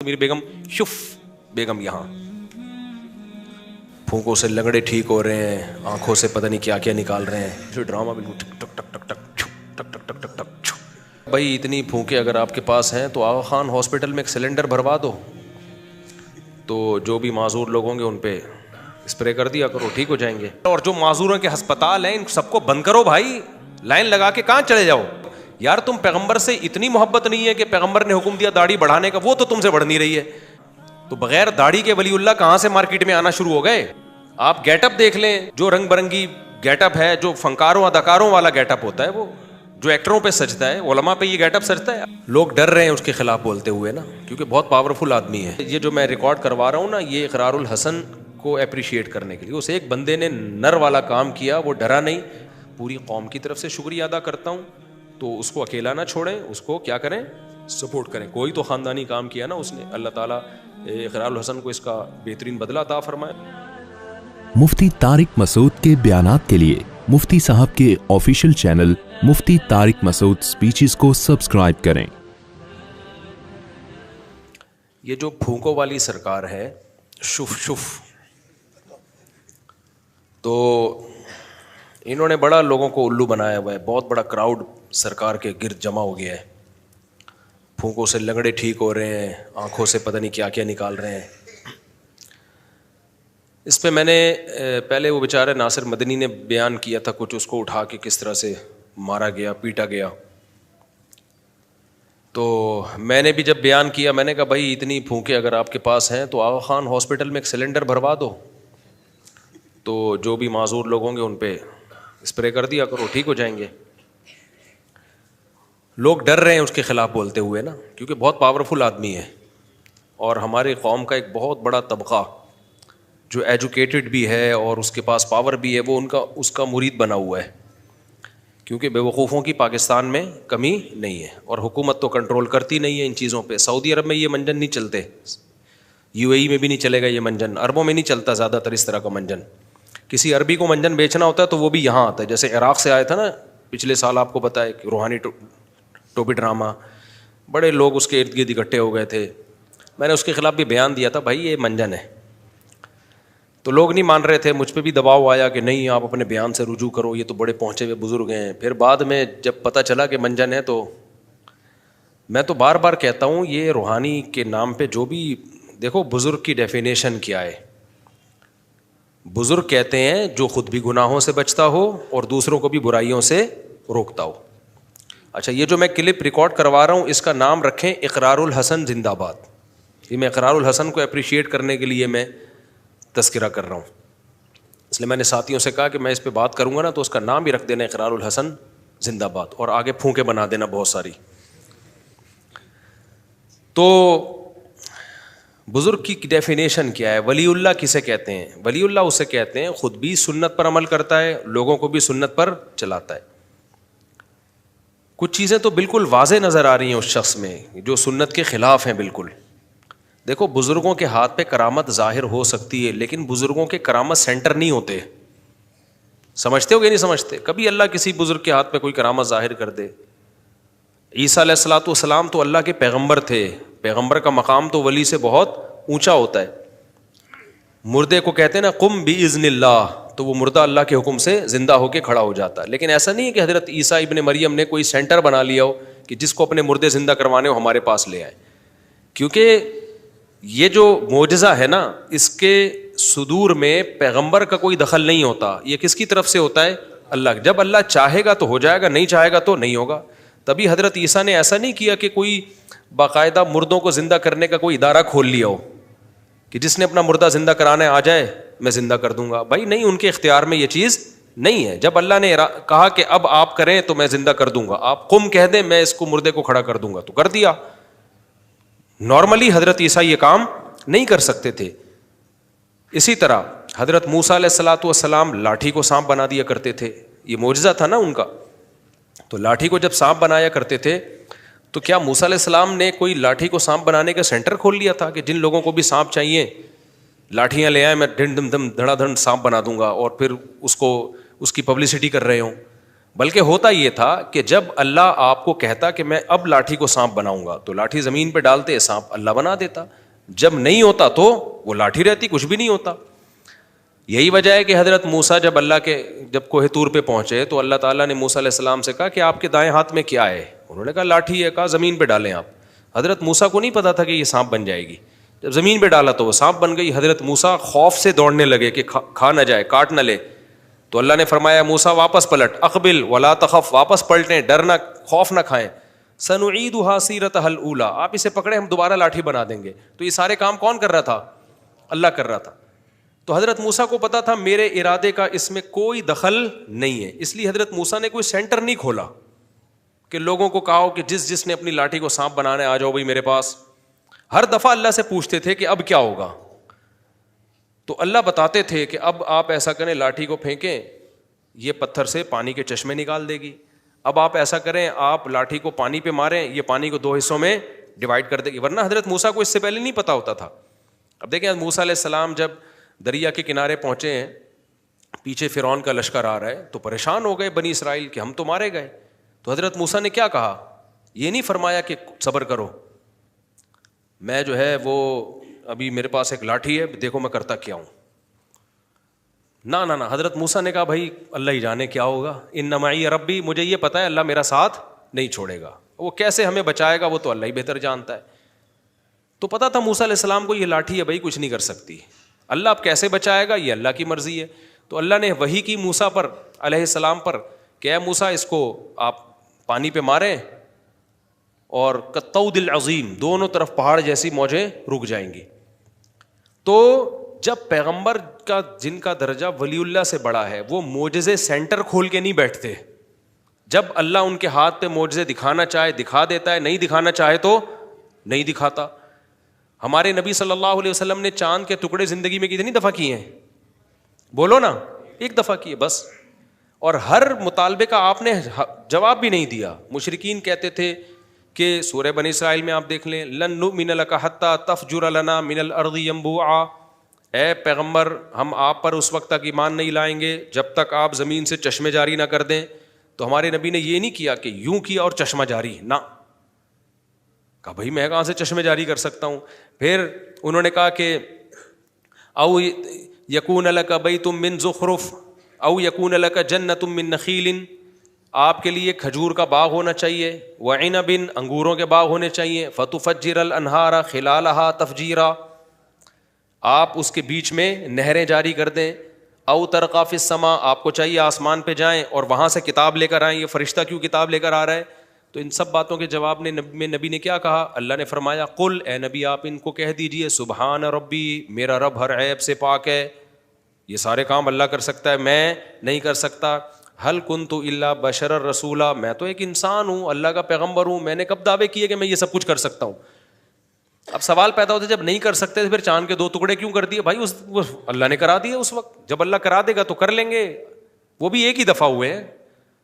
میری بیگم شف بیگم یہاں پھونکوں سے لنگڑے ٹھیک ہو رہے ہیں, آنکھوں سے پتہ نہیں کیا کیا نکال رہے ہیں, جو ڈرامہ بالکل ٹک ٹک ٹک ٹک ٹک ٹک ٹک ٹک ٹک ٹک. بھائی اتنی پھونکیں اگر آپ کے پاس ہیں تو آغا خان ہاسپٹل میں ایک سلنڈر بھروا دو, تو جو بھی معذور لوگ ہوں گے ان پہ اسپرے کر دیا کرو, ٹھیک ہو جائیں گے. اور جو معذوروں کے ہسپتال ہیں ان سب کو بند کرو بھائی, لائن لگا کے کہاں چلے جاؤ یار. تم پیغمبر سے اتنی محبت نہیں ہے کہ پیغمبر نے حکم دیا داڑھی بڑھانے کا, وہ تو تم سے بڑھ نہیں رہی ہے, تو بغیر داڑھی کے ولی اللہ کہاں سے مارکیٹ میں آنا شروع ہو گئے. آپ گیٹ اپ دیکھ لیں, جو رنگ برنگی گیٹ اپ ہے, جو فنکاروں اداکاروں والا گیٹ اپ ہوتا ہے, وہ جو ایکٹروں پہ سجتا ہے, علماء پہ یہ گیٹ اپ سجتا ہے. لوگ ڈر رہے ہیں اس کے خلاف بولتے ہوئے نا, کیونکہ بہت پاورفل آدمی ہے. یہ جو میں ریکارڈ کروا رہا ہوں نا, یہ اقرار الحسن کو اپریشیٹ کرنے کے لیے, اس ایک بندے نے نر والا کام کیا, وہ ڈرا نہیں. پوری قوم کی طرف سے شکریہ ادا کرتا ہوں, تو اس کو اکیلا نہ چھوڑیں, اس کو کیا کریں, سپورٹ کریں. کوئی تو خاندانی کام کیا نا اس نے, اللہ تعالیٰ اقرار الحسن کو اس کا بہترین بدلہ عطا فرمائے. مفتی طارق مسعود کے بیانات کے لیے مفتی صاحب کے آفیشیل چینل مفتی طارق مسعود سپیچز کو سبسکرائب کریں. یہ جو پھونکوں والی سرکار ہے, شف شف, تو انہوں نے بڑا لوگوں کو الو بنایا ہوا ہے. بہت بڑا کراؤڈ سرکار کے گرد جمع ہو گیا ہے. پھونکوں سے لنگڑے ٹھیک ہو رہے ہیں, آنکھوں سے پتہ نہیں کیا کیا نکال رہے ہیں. اس پہ میں نے پہلے وہ بیچارے ناصر مدنی نے بیان کیا تھا کچھ, اس کو اٹھا کے کس طرح سے مارا گیا, پیٹا گیا. تو میں نے بھی جب بیان کیا, میں نے کہا بھائی اتنی پھونکیں اگر آپ کے پاس ہیں تو آغا خان ہاسپٹل میں ایک سلنڈر بھروا دو, تو جو بھی معذور لوگ ہوں گے ان پہ اسپرے کر دیا کرو, ٹھیک ہو جائیں گے. لوگ ڈر رہے ہیں اس کے خلاف بولتے ہوئے نا, کیونکہ بہت پاورفل آدمی ہے. اور ہماری قوم کا ایک بہت بڑا طبقہ جو ایجوکیٹڈ بھی ہے اور اس کے پاس پاور بھی ہے, وہ اس کا مرید بنا ہوا ہے. کیونکہ بے وقوفوں کی پاکستان میں کمی نہیں ہے, اور حکومت تو کنٹرول کرتی نہیں ہے ان چیزوں پہ. سعودی عرب میں یہ منجن نہیں چلتے, یو اے ای میں بھی نہیں چلے گا یہ منجن, عربوں میں نہیں چلتا زیادہ تر اس طرح کا منجن. کسی عربی کو منجن بیچنا ہوتا ہے تو وہ بھی یہاں آتا ہے. جیسے عراق سے آیا تھا نا پچھلے سال, آپ کو پتہ ہے کہ روحانی ٹوپی ڈرامہ, بڑے لوگ اس کے ارد گرد اکٹھے ہو گئے تھے. میں نے اس کے خلاف بھی بیان دیا تھا, بھائی یہ منجن ہے. تو لوگ نہیں مان رہے تھے, مجھ پہ بھی دباؤ آیا کہ نہیں آپ اپنے بیان سے رجوع کرو, یہ تو بڑے پہنچے ہوئے بزرگ ہیں. پھر بعد میں جب پتہ چلا کہ منجن ہے, تو میں تو بار بار کہتا ہوں یہ روحانی کے نام پہ جو بھی, دیکھو بزرگ کی ڈیفینیشن کیا ہے. بزرگ کہتے ہیں جو خود بھی گناہوں سے بچتا ہو اور دوسروں کو بھی برائیوں سے روکتا ہو. اچھا, یہ جو میں کلپ ریکارڈ کروا رہا ہوں اس کا نام رکھیں اقرار الحسن زندہ باد. یہ میں اقرار الحسن کو اپریشیٹ کرنے کے لیے میں تذکرہ کر رہا ہوں. اس لیے میں نے ساتھیوں سے کہا کہ میں اس پہ بات کروں گا نا تو اس کا نام بھی رکھ دینا اقرار الحسن زندہ باد, اور آگے پھونکے بنا دینا بہت ساری. تو بزرگ کی ڈیفینیشن کیا ہے؟ ولی اللہ کسے کہتے ہیں؟ ولی اللہ اسے کہتے ہیں خود بھی سنت پر عمل کرتا ہے, لوگوں کو بھی سنت پر چلاتا ہے. کچھ چیزیں تو بالکل واضح نظر آ رہی ہیں اس شخص میں جو سنت کے خلاف ہیں بالکل. دیکھو بزرگوں کے ہاتھ پہ کرامت ظاہر ہو سکتی ہے, لیکن بزرگوں کے کرامت سینٹر نہیں ہوتے. سمجھتے ہو کہ نہیں سمجھتے؟ کبھی اللہ کسی بزرگ کے ہاتھ پہ کوئی کرامت ظاہر کر دے. عیسیٰ علیہ الصلوۃ والسلام تو اللہ کے پیغمبر تھے, پیغمبر کا مقام تو ولی سے بہت اونچا ہوتا ہے. مردے کو کہتے ہیں نا قم باذن اللہ, تو وہ مردہ اللہ کے حکم سے زندہ ہو کے کھڑا ہو جاتا ہے. لیکن ایسا نہیں ہے کہ حضرت عیسیٰ ابن مریم نے کوئی سینٹر بنا لیا ہو کہ جس کو اپنے مردے زندہ کروانے ہو ہمارے پاس لے آئے. کیونکہ یہ جو معجزہ ہے نا, اس کے صدور میں پیغمبر کا کوئی دخل نہیں ہوتا. یہ کس کی طرف سے ہوتا ہے؟ اللہ. جب اللہ چاہے گا تو ہو جائے گا, نہیں چاہے گا تو نہیں ہوگا. تبھی حضرت عیسیٰ نے ایسا نہیں کیا کہ کوئی باقاعدہ مردوں کو زندہ کرنے کا کوئی ادارہ کھول لیا ہو کہ جس نے اپنا مردہ زندہ کرانا ہے آ جائے میں زندہ کر دوں گا. بھائی نہیں, ان کے اختیار میں یہ چیز نہیں ہے. جب اللہ نے کہا کہ اب آپ کریں تو میں زندہ کر دوں گا, آپ قم کہہ دیں میں اس کو مردے کو کھڑا کر دوں گا, تو کر دیا. نارملی حضرت عیسیٰ یہ کام نہیں کر سکتے تھے. اسی طرح حضرت موسیٰ علیہ الصلوۃ والسلام لاٹھی کو سانپ بنا دیا کرتے تھے, یہ معجزہ تھا نا ان کا. تو لاٹھی کو جب سانپ بنایا کرتے تھے تو کیا موسیٰ علیہ السلام نے کوئی لاٹھی کو سانپ بنانے کا سینٹر کھول لیا تھا کہ جن لوگوں کو بھی سانپ چاہیے لاٹھیاں لے آئیں, میں ڈھن دم دم دھڑا دھڑ سانپ بنا دوں گا, اور پھر اس کی پبلسٹی کر رہے ہوں؟ بلکہ ہوتا یہ تھا کہ جب اللہ آپ کو کہتا کہ میں اب لاٹھی کو سانپ بناؤں گا تو لاٹھی زمین پہ ڈالتے, سانپ اللہ بنا دیتا. جب نہیں ہوتا تو وہ لاٹھی رہتی, کچھ بھی نہیں ہوتا. یہی وجہ ہے کہ حضرت موسیٰ جب کوہ طور پہ پہنچے تو اللہ تعالیٰ نے موسیٰ علیہ السلام سے کہا کہ آپ کے دائیں ہاتھ میں کیا ہے؟ انہوں نے کہا لاٹھی ہے. کہا زمین پہ ڈالیں آپ. حضرت موسیٰ کو نہیں پتا تھا کہ یہ سانپ بن جائے گی. جب زمین پہ ڈالا تو وہ سانپ بن گئی. حضرت موسیٰ خوف سے دوڑنے لگے کہ کھا نہ جائے, کاٹ نہ لے. تو اللہ نے فرمایا موسیٰ واپس پلٹ, اقبل ولا تخف, واپس پلٹیں, ڈرنا, خوف نہ کھائیں. سنعیدها سیرتها الاولی, آپ اسے پکڑے ہم دوبارہ لاٹھی بنا دیں گے. تو یہ سارے کام کون کر رہا تھا؟ اللہ کر رہا تھا. تو حضرت موسیٰ کو پتا تھا میرے ارادے کا اس میں کوئی دخل نہیں ہے, اس لیے حضرت موسیٰ نے کوئی سینٹر نہیں کھولا کہ لوگوں کو کہا ہو کہ جس نے اپنی لاٹھی کو سانپ بنانا ہے آ جاؤ بھائی میرے پاس. ہر دفعہ اللہ سے پوچھتے تھے کہ اب کیا ہوگا, تو اللہ بتاتے تھے کہ اب آپ ایسا کریں, لاٹھی کو پھینکیں, یہ پتھر سے پانی کے چشمے نکال دے گی. اب آپ ایسا کریں, آپ لاٹھی کو پانی پہ ماریں, یہ پانی کو 2 حصوں میں ڈیوائڈ کر دے گی. ورنہ حضرت موسیٰ کو اس سے پہلے نہیں پتا ہوتا تھا. اب دیکھیں موسیٰ علیہ السلام جب دریا کے کنارے پہنچے ہیں, پیچھے فرعون کا لشکر آ رہا ہے, تو پریشان ہو گئے بنی اسرائیل کہ ہم تو مارے گئے. تو حضرت موسیٰ نے کیا کہا؟ یہ نہیں فرمایا کہ صبر کرو, میں جو ہے وہ ابھی میرے پاس ایک لاٹھی ہے, دیکھو میں کرتا کیا ہوں. نہ حضرت موسیٰ نے کہا بھائی اللہ ہی جانے کیا ہوگا, ان معی ربی, مجھے یہ پتا ہے اللہ میرا ساتھ نہیں چھوڑے گا, وہ کیسے ہمیں بچائے گا وہ تو اللہ ہی بہتر جانتا ہے. تو پتا تھا موسیٰ علیہ السلام کو یہ لاٹھی ہے بھائی کچھ نہیں کر سکتی, اللہ اب کیسے بچائے گا یہ اللہ کی مرضی ہے. تو اللہ نے وحی کی موسیٰ پر علیہ السلام پر کہ اے موسیٰ اس کو آپ پانی پہ ماریں اور کالطود العظیم, دونوں طرف پہاڑ جیسی موجیں رک جائیں گی. تو جب پیغمبر کا جن کا درجہ ولی اللہ سے بڑا ہے وہ معجزے سینٹر کھول کے نہیں بیٹھتے. جب اللہ ان کے ہاتھ پہ معجزے دکھانا چاہے دکھا دیتا ہے, نہیں دکھانا چاہے تو نہیں دکھاتا. ہمارے نبی صلی اللہ علیہ وسلم نے چاند کے ٹکڑے زندگی میں کتنی دفعہ کیے ہیں؟ بولو نا, 1 دفعہ کیے بس. اور ہر مطالبے کا آپ نے جواب بھی نہیں دیا. مشرکین کہتے تھے کہ سورہ بنی اسرائیل میں آپ دیکھ لیں, لن نؤمن لک حتی تفجر لنا من الارض ینبوعا, اے پیغمبر ہم آپ پر اس وقت تک ایمان نہیں لائیں گے جب تک آپ زمین سے چشمے جاری نہ کر دیں. تو ہمارے نبی نے یہ نہیں کیا کہ یوں کیا اور چشمہ جاری, نہ کہا بھائی میں کہاں سے چشمے جاری کر سکتا ہوں. پھر انہوں نے کہا کہ او یکون لک بیت من زخرف او یکون لک جنۃ من نخیل, آپ کے لیے کھجور کا باغ ہونا چاہیے, وعنب, انگوروں کے باغ ہونے چاہیے, فتفجر الانہار خلالہا تفجیرا, آپ اس کے بیچ میں نہریں جاری کر دیں, او ترقی فی السماء, آپ کو چاہیے آسمان پہ جائیں اور وہاں سے کتاب لے کر آئیں, یہ فرشتہ کیوں کتاب لے کر آ رہا ہے؟ تو ان سب باتوں کے جواب میں نبی نے کیا کہا؟ اللہ نے فرمایا قل, اے نبی آپ ان کو کہہ دیجئے سبحان ربی, میرا رب ہر عیب سے پاک ہے, یہ سارے کام اللہ کر سکتا ہے, میں نہیں کر سکتا. حل کنت الا بشرا رسولا, میں تو ایک انسان ہوں, اللہ کا پیغمبر ہوں, میں نے کب دعوے کیے کہ میں یہ سب کچھ کر سکتا ہوں؟ اب سوال پیدا ہوتا ہے جب نہیں کر سکتے تو پھر چاند کے 2 ٹکڑے کیوں کر دیے؟ بھائی اللہ نے کرا دیا اس وقت, جب اللہ کرا دے گا تو کر لیں گے, وہ بھی ایک ہی دفعہ ہوئے ہیں.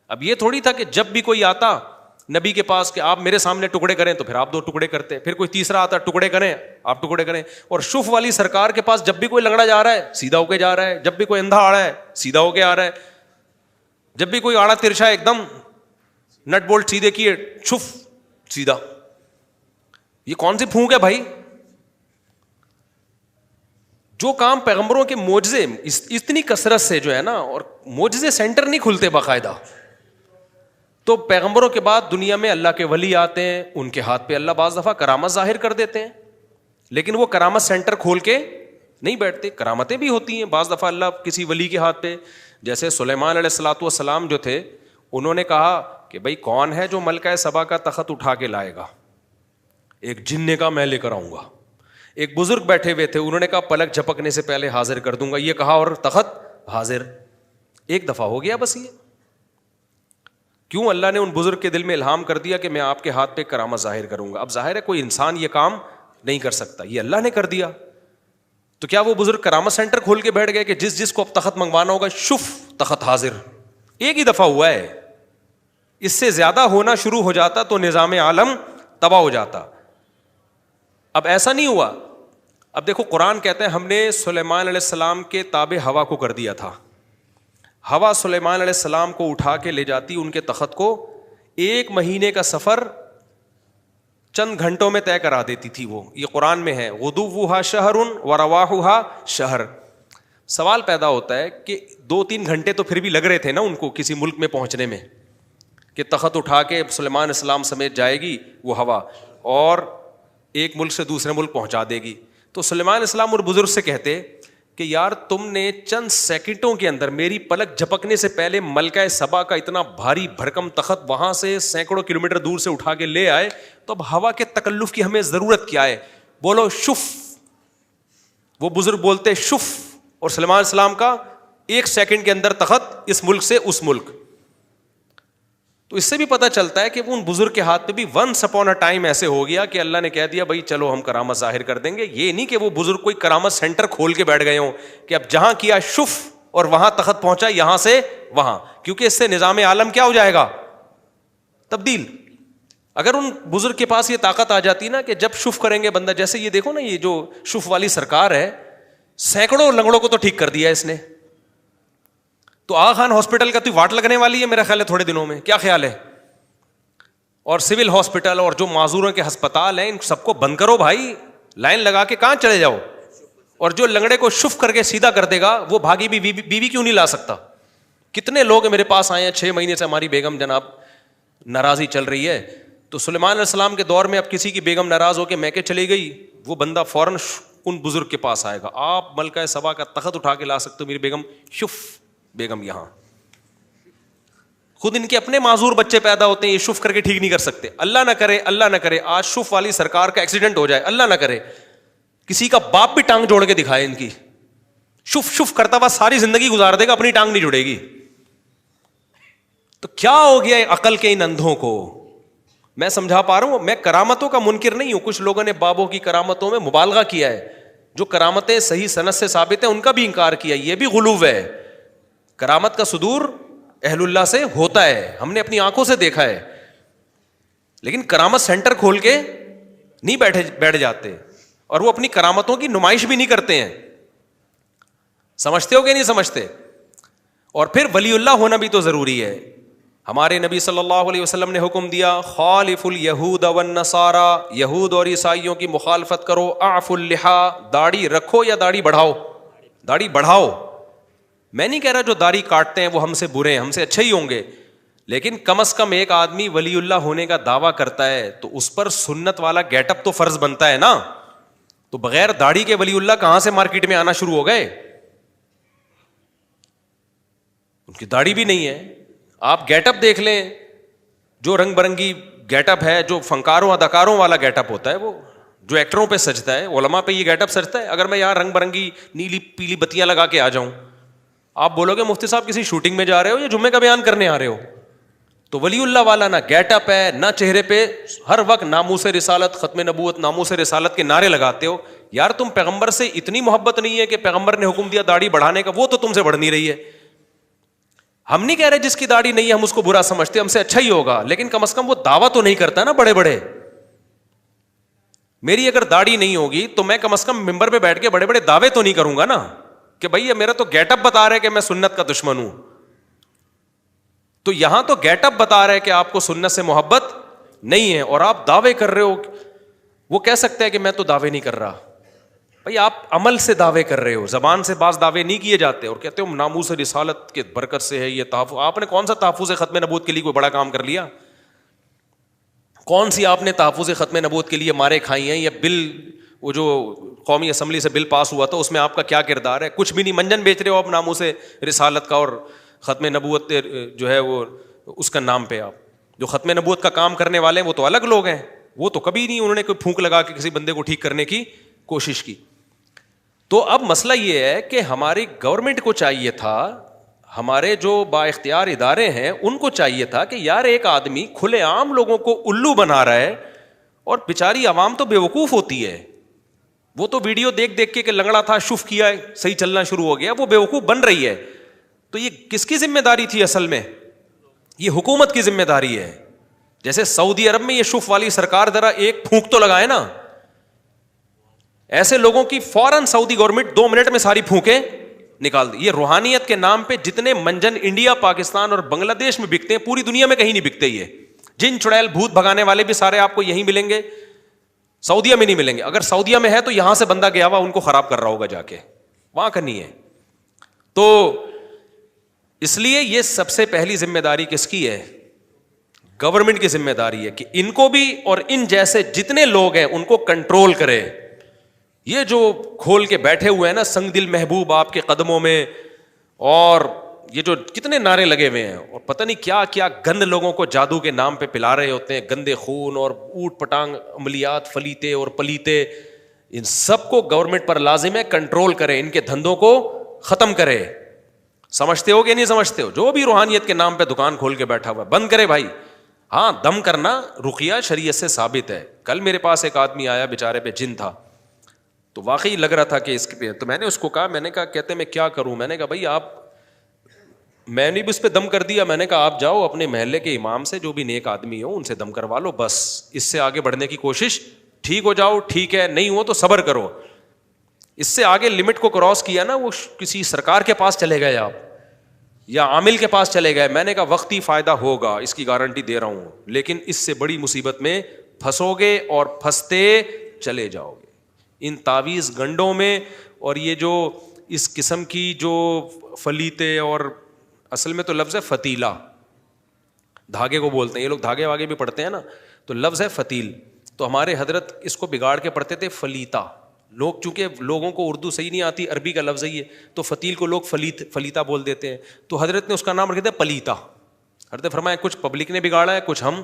اب یہ تھوڑی تھا کہ جب بھی کوئی آتا نبی کے پاس کہ آپ میرے سامنے ٹکڑے کریں تو پھر آپ 2 ٹکڑے کرتے, پھر کوئی تیسرا آتا ٹکڑے کریں آپ ٹکڑے کریں. اور شف والی سرکار کے پاس جب بھی کوئی لنگڑا جا رہا ہے سیدھا ہو کے جا رہا ہے, جب بھی کوئی اندھا آ رہا ہے سیدھا ہو کے آ رہا ہے, جب بھی کوئی آڑا ترچھا ایک دم نٹ بولٹ سیدھے کیے شف سیدھا. یہ کون سی پھونک ہے بھائی؟ جو کام پیغمبروں کے معجزے اتنی کثرت سے جو ہے نا, اور معجزے سینٹر نہیں کھلتے باقاعدہ, تو پیغمبروں کے بعد دنیا میں اللہ کے ولی آتے ہیں, ان کے ہاتھ پہ اللہ بعض دفعہ کرامت ظاہر کر دیتے ہیں, لیکن وہ کرامت سینٹر کھول کے نہیں بیٹھتے. کرامتیں بھی ہوتی ہیں بعض دفعہ اللہ کسی ولی کے ہاتھ پہ, جیسے سلیمان علیہ الصلوۃ والسلام جو تھے, انہوں نے کہا کہ بھائی کون ہے جو ملکہ سبا کا تخت اٹھا کے لائے گا؟ ایک جن نے کہا میں لے کر آؤں گا. ایک بزرگ بیٹھے ہوئے تھے, انہوں نے کہا پلک جھپکنے سے پہلے حاضر کر دوں گا, یہ کہا اور تخت حاضر. 1 دفعہ ہو گیا بس. یہ کیوں؟ اللہ نے ان بزرگ کے دل میں الہام کر دیا کہ میں آپ کے ہاتھ پہ کرامت ظاہر کروں گا. اب ظاہر ہے کوئی انسان یہ کام نہیں کر سکتا, یہ اللہ نے کر دیا. تو کیا وہ بزرگ کرامت سینٹر کھول کے بیٹھ گئے کہ جس کو اب تخت منگوانا ہوگا شف تخت حاضر؟ 1 ہی دفعہ ہوا ہے, اس سے زیادہ ہونا شروع ہو جاتا تو نظام عالم تباہ ہو جاتا. اب ایسا نہیں ہوا. اب دیکھو قرآن کہتا ہے ہم نے سلیمان علیہ السلام کے تابع ہوا کو کر دیا تھا. ہوا سلیمان علیہ السلام کو اٹھا کے لے جاتی ان کے تخت کو, 1 مہینے کا سفر چند گھنٹوں میں طے کرا دیتی تھی وہ. یہ قرآن میں ہے, غدوہا شہر ورواحہا شہر. سوال پیدا ہوتا ہے کہ 2-3 گھنٹے تو پھر بھی لگ رہے تھے نا ان کو کسی ملک میں پہنچنے میں, کہ تخت اٹھا کے سلیمان علیہ السلام سمیت جائے گی وہ ہوا اور ایک ملک سے دوسرے ملک پہنچا دے گی. تو سلیمان علیہ السلام اور بزرگ سے کہتے کہ یار تم نے چند سیکنڈوں کے اندر میری پلک جھپکنے سے پہلے ملکہ سبا کا اتنا بھاری بھرکم تخت وہاں سے سینکڑوں کلومیٹر دور سے اٹھا کے لے آئے, تو اب ہوا کے تکلف کی ہمیں ضرورت کیا ہے؟ بولو شف. وہ بزرگ بولتے شف, اور سلیمان علیہ السلام کا 1 سیکنڈ کے اندر تخت اس ملک سے اس ملک. تو اس سے بھی پتہ چلتا ہے کہ ان بزرگ کے ہاتھ پہ بھی ونس اپون اے ٹائم ایسے ہو گیا کہ اللہ نے کہہ دیا بھائی چلو ہم کرامت ظاہر کر دیں گے. یہ نہیں کہ وہ بزرگ کوئی کرامت سینٹر کھول کے بیٹھ گئے ہوں کہ اب جہاں کیا شف اور وہاں تخت پہنچا, یہاں سے وہاں, کیونکہ اس سے نظام عالم کیا ہو جائے گا؟ تبدیل. اگر ان بزرگ کے پاس یہ طاقت آ جاتی نا کہ جب شف کریں گے بندہ, جیسے یہ دیکھو نا یہ جو شف والی سرکار ہے, سینکڑوں لنگڑوں کو تو ٹھیک کر دیا اس نے. تو آغا خان ہاسپٹل کا تو واٹ لگنے والی ہے میرا خیال ہے تھوڑے دنوں میں, کیا خیال ہے؟ اور سول ہاسپٹل اور جو معذوروں کے ہسپتال ہیں ان سب کو بند کرو بھائی, لائن لگا کے کہاں چلے جاؤ. اور جو لنگڑے کو شف کر کے سیدھا کر دے گا وہ بھاگی بھی بیوی کیوں نہیں لا سکتا؟ کتنے لوگ میرے پاس آئے ہیں 6 مہینے سے ہماری بیگم جناب ناراضی چل رہی ہے. تو سلیمان علیہ السلام کے دور میں اب کسی کی بیگم ناراض ہو کے میکے چلی گئی, وہ بندہ فوراً ان بزرگ کے پاس آئے گا, آپ ملکہ سبا کا تخت اٹھا کے لا سکتے ہو میری بیگم شف بیگم یہاں. خود ان کے اپنے معذور بچے پیدا ہوتے ہیں, یہ شف کر کے ٹھیک نہیں کر سکتے. اللہ نہ کرے آج شف والی سرکار کا ایکسیڈنٹ ہو جائے, اللہ نہ کرے کسی کا باپ بھی ٹانگ جوڑ کے دکھائے ان کی, شف کرتا ہوا ساری زندگی گزار دے گا, اپنی ٹانگ نہیں جڑے گی. تو کیا ہو گیا عقل کے ان اندھوں کو؟ میں سمجھا پا رہا ہوں, میں کرامتوں کا منکر نہیں ہوں. کچھ لوگوں نے بابوں کی کرامتوں میں مبالغہ کیا ہے, جو کرامتیں صحیح سند سے ثابت ہیں ان کا بھی انکار کیا, یہ بھی غلو ہے. کرامت کا صدور اہل اللہ سے ہوتا ہے, ہم نے اپنی آنکھوں سے دیکھا ہے, لیکن کرامت سینٹر کھول کے نہیں بیٹھ جاتے, اور وہ اپنی کرامتوں کی نمائش بھی نہیں کرتے ہیں. سمجھتے ہو کہ نہیں سمجھتے؟ اور پھر ولی اللہ ہونا بھی تو ضروری ہے. ہمارے نبی صلی اللہ علیہ وسلم نے حکم دیا خالف الیہود والنصارى, یہود اور عیسائیوں کی مخالفت کرو. اعفوا اللحى, داڑھی رکھو یا داڑھی بڑھاؤ؟ داڑھی بڑھاؤ. میں نہیں کہہ رہا جو داڑھی کاٹتے ہیں وہ ہم سے برے ہیں, ہم سے اچھے ہی ہوں گے, لیکن کم از کم ایک آدمی ولی اللہ ہونے کا دعویٰ کرتا ہے تو اس پر سنت والا گیٹ اپ تو فرض بنتا ہے نا. تو بغیر داڑھی کے ولی اللہ کہاں سے مارکیٹ میں آنا شروع ہو گئے؟ ان کی داڑھی بھی نہیں ہے. آپ گیٹ اپ دیکھ لیں, جو رنگ برنگی گیٹ اپ ہے, جو فنکاروں اداکاروں والا گیٹ اپ ہوتا ہے, وہ جو ایکٹروں پہ سجتا ہے, علماء پہ یہ گیٹ اپ سجتا ہے. اگر میں یہاں رنگ برنگی نیلی پیلی بتیاں لگا کے آ جاؤں, آپ بولو گے مفتی صاحب کسی شوٹنگ میں جا رہے ہو یا جمعے کا بیان کرنے آ رہے ہو؟ تو ولی اللہ والا نہ گیٹ اپ ہے نہ چہرے پہ ہر وقت ناموس رسالت, ختم نبوت, ناموس رسالت کے نعرے لگاتے ہو. یار تم پیغمبر سے اتنی محبت نہیں ہے کہ پیغمبر نے حکم دیا داڑھی بڑھانے کا, وہ تو تم سے بڑھ نہیں رہی ہے. ہم نہیں کہہ رہے جس کی داڑھی نہیں ہے ہم اس کو برا سمجھتے, ہم سے اچھا ہی ہوگا, لیکن کم از کم وہ دعویٰ تو نہیں کرتا نا بڑے بڑے. میری اگر داڑھی نہیں ہوگی تو میں کم از کم ممبر پہ بیٹھ کے بڑے بڑے دعوے تو نہیں کروں گا نا کہ بھائی یہ میرا تو گیٹ اپ بتا رہا ہے کہ میں سنت کا دشمن ہوں. تو یہاں تو گیٹ اپ بتا رہا ہے کہ آپ کو سنت سے محبت نہیں ہے اور آپ دعوے کر رہے ہو. وہ کہہ سکتا ہے کہ میں تو دعوے نہیں کر رہا. بھائی آپ عمل سے دعوے کر رہے ہو, زبان سے بعض دعوے نہیں کیے جاتے, اور کہتے ہو ناموس رسالت کے برکت سے ہے یہ تحفظ. آپ نے کون سا تحفظ ختم نبوت کے لیے کوئی بڑا کام کر لیا؟ کون سی آپ نے تحفظ ختم نبوت کے لیے مارے کھائی ہیں؟ یا بل, وہ جو قومی اسمبلی سے بل پاس ہوا تھا اس میں آپ کا کیا کردار ہے؟ کچھ بھی نہیں. منجن بیچ رہے ہو آپ ناموس رسالت کا اور ختم نبوت جو ہے وہ اس کا نام پہ. آپ جو ختم نبوت کا کام کرنے والے ہیں وہ تو الگ لوگ ہیں, وہ تو کبھی نہیں انہوں نے کوئی پھونک لگا کے کسی بندے کو ٹھیک کرنے کی کوشش کی. تو اب مسئلہ یہ ہے کہ ہماری گورنمنٹ کو چاہیے تھا, ہمارے جو با اختیار ادارے ہیں ان کو چاہیے تھا کہ یار ایک آدمی کھلے عام لوگوں کو الو بنا رہا ہے, اور بیچاری عوام تو بیوقوف ہوتی ہے. وہ تو ویڈیو دیکھ دیکھ کے کہ لنگڑا تھا شف کیا ہے صحیح چلنا شروع ہو گیا, وہ بیوقوف بن رہی ہے. تو یہ کس کی ذمہ داری تھی اصل میں؟ یہ حکومت کی ذمہ داری ہے. جیسے سعودی عرب میں یہ شف والی سرکار ذرا ایک پھونک تو لگائے نا, ایسے لوگوں کی فوراً سعودی گورنمنٹ 2 منٹ میں ساری پھونکیں نکال دی. یہ روحانیت کے نام پہ جتنے منجن انڈیا, پاکستان اور بنگلہ دیش میں بکتے ہیں, پوری دنیا میں کہیں نہیں بکتے. یہ جن چڑیل بھوت بھگانے والے بھی سارے آپ کو یہیں ملیں گے, سعودیہ میں نہیں ملیں گے. اگر سعودیہ میں ہے تو یہاں سے بندہ گیا ہوا ان کو خراب کر رہا ہوگا جا کے, وہاں کا نہیں ہے. تو اس لیے یہ سب سے پہلی ذمہ داری کس کی ہے؟ گورنمنٹ کی ذمہ داری ہے کہ ان کو بھی اور ان جیسے جتنے لوگ ہیں ان کو کنٹرول کرے. یہ جو کھول کے بیٹھے ہوئے ہیں نا سنگ دل محبوب آپ کے قدموں میں, اور یہ جو کتنے نعرے لگے ہوئے ہیں, اور پتہ نہیں کیا کیا گند لوگوں کو جادو کے نام پہ پلا رہے ہوتے ہیں, گندے خون اور اوٹ پٹانگ عملیات فلیتے اور پلیتے, ان سب کو گورنمنٹ پر لازم ہے کنٹرول کرے, ان کے دھندوں کو ختم کرے. سمجھتے ہو کہ نہیں سمجھتے ہو؟ جو بھی روحانیت کے نام پہ دکان کھول کے بیٹھا ہوا ہے بند کرے بھائی. ہاں دم کرنا رقیہ شریعت سے ثابت ہے. کل میرے پاس ایک آدمی آیا, بیچارے پہ جن تھا, تو واقعی لگ رہا تھا کہ اس پہ, تو میں نے اس کو کہا, میں نے کہا کہتے میں کیا کروں, میں نے کہا بھائی آپ, میں نے بھی اس پہ دم کر دیا, میں نے کہا آپ جاؤ اپنے محلے کے امام سے جو بھی نیک آدمی ہو ان سے دم کروا لو, بس اس سے آگے بڑھنے کی کوشش, ٹھیک ہو جاؤ ٹھیک ہے, نہیں ہو تو صبر کرو. اس سے آگے لمٹ کو کراس کیا نا, وہ کسی سرکار کے پاس چلے گئے آپ یا عامل کے پاس چلے گئے, میں نے کہا وقتی فائدہ ہوگا, اس کی گارنٹی دے رہا ہوں, لیکن اس سے بڑی مصیبت میں پھنسو گے اور پھنستے چلے جاؤ گے ان تعویذ گنڈوں میں. اور یہ جو اس قسم کی جو فلیتے, اور اصل میں تو لفظ ہے فتیلہ, دھاگے کو بولتے ہیں یہ لوگ, دھاگے واگے بھی پڑھتے ہیں نا, تو لفظ ہے فتیل. تو ہمارے حضرت اس کو بگاڑ کے پڑھتے تھے فلیتا. لوگ چونکہ لوگوں کو اردو صحیح نہیں آتی, عربی کا لفظ ہے یہ, تو فتیل کو لوگ فلیتا بول دیتے ہیں. تو حضرت نے اس کا نام رکھ دیا پلیتا. حضرت فرمایا کچھ پبلک نے بگاڑا ہے, کچھ ہم